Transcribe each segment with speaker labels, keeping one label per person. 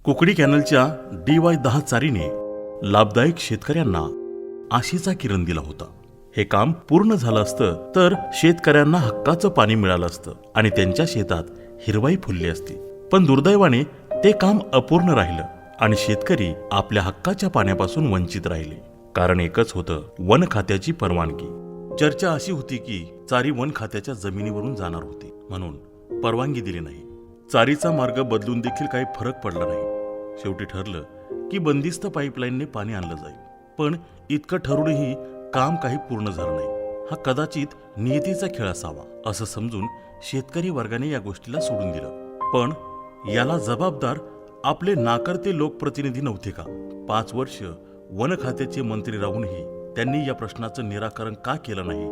Speaker 1: Kukadi कॅनलच्या DY10 चारीने लाभदायक शेतकऱ्यांना आशेचा किरण दिला होता. हे काम पूर्ण झालं असतं तर शेतकऱ्यांना हक्काचं पाणी मिळालं असतं आणि त्यांच्या शेतात हिरवाई फुलली असती. पण दुर्दैवाने ते काम अपूर्ण राहिलं आणि शेतकरी आपल्या हक्काच्या पाण्यापासून वंचित राहिले. कारण एकच होतं, वन खात्याची परवानगी. चर्चा अशी होती की चारी वन खात्याच्या जमिनीवरून जाणार होती, म्हणून परवानगी दिली नाही. चारीचा मार्ग बदलून देखील काही फरक पडला नाही. शेवटी ठरलं की बंदिस्त पाईपलाईनने पाणी आणलं जाईल. पण इतकं ठरूनही काम काही पूर्ण झालं नाही. हा कदाचित नियतीचा खेळ असावा असं समजून शेतकरी वर्गाने या गोष्टीला सोडून दिलं. पण याला जबाबदार आपले नाकर्ते लोकप्रतिनिधी नव्हते का? 5 वर्ष वन खात्याचे मंत्री राहूनही त्यांनी या प्रश्नाचं निराकरण का केलं नाही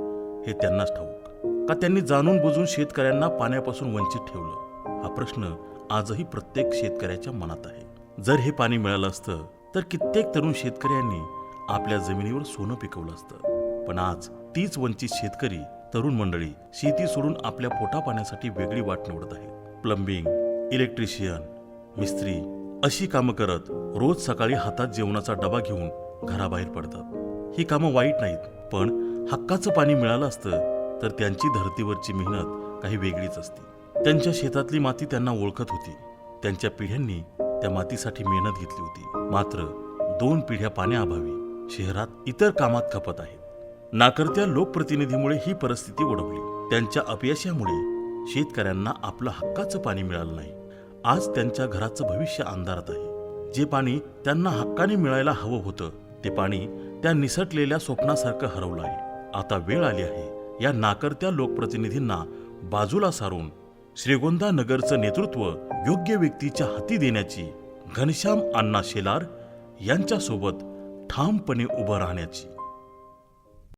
Speaker 1: हे त्यांनाच ठाऊक. का त्यांनी जाणून बुजून शेतकऱ्यांना पाण्यापासून वंचित ठेवलं? हा प्रश्न आजही प्रत्येक शेतकऱ्याच्या मनात आहे. जर हे पाणी मिळालं असतं तर कित्येक तरुण शेतकऱ्यांनी आपल्या जमिनीवर सोनं पिकवलं असतं. पण आज तीच वंचित शेतकरी तरुण मंडळी शेती सोडून आपल्या पोटा पाण्यासाठी वेगळी वाट निवडत आहेत. प्लंबिंग, इलेक्ट्रिशियन, मिस्त्री अशी कामं करत रोज सकाळी हातात जेवणाचा डबा घेऊन घराबाहेर पडतात. ही कामं वाईट नाहीत, पण हक्काचं पाणी मिळालं असतं तर त्यांची धर्तीवरची मेहनत काही वेगळीच असती. त्यांच्या शेतातली माती त्यांना ओळखत होती. त्यांच्या पिढ्यांनी त्या मातीसाठी मेहनत घेतली होती. मात्र 2 पिढ्या पाण्याअभावी शहरात इतर कामात खपत आहेत. नाकर्त्या लोकप्रतिनिधीमुळे ही परिस्थिती ओढवली. त्यांच्या अपयशामुळे शेतकऱ्यांना आपलं हक्काचं पाणी मिळालं नाही. आज त्यांच्या घराचं भविष्य अंधारात आहे. जे पाणी त्यांना हक्काने मिळायला हवं होतं ते पाणी त्या निसटलेल्या स्वप्नासारखं हरवलं आहे. आता वेळ आली आहे या नाकर्त्या लोकप्रतिनिधींना बाजूला सारून श्रीगोंदा नगरचं नेतृत्व योग्य व्यक्तीच्या हाती देण्याची, घनश्याम अण्णा शेलार यांच्यासोबत ठामपणे उभं राहण्याची.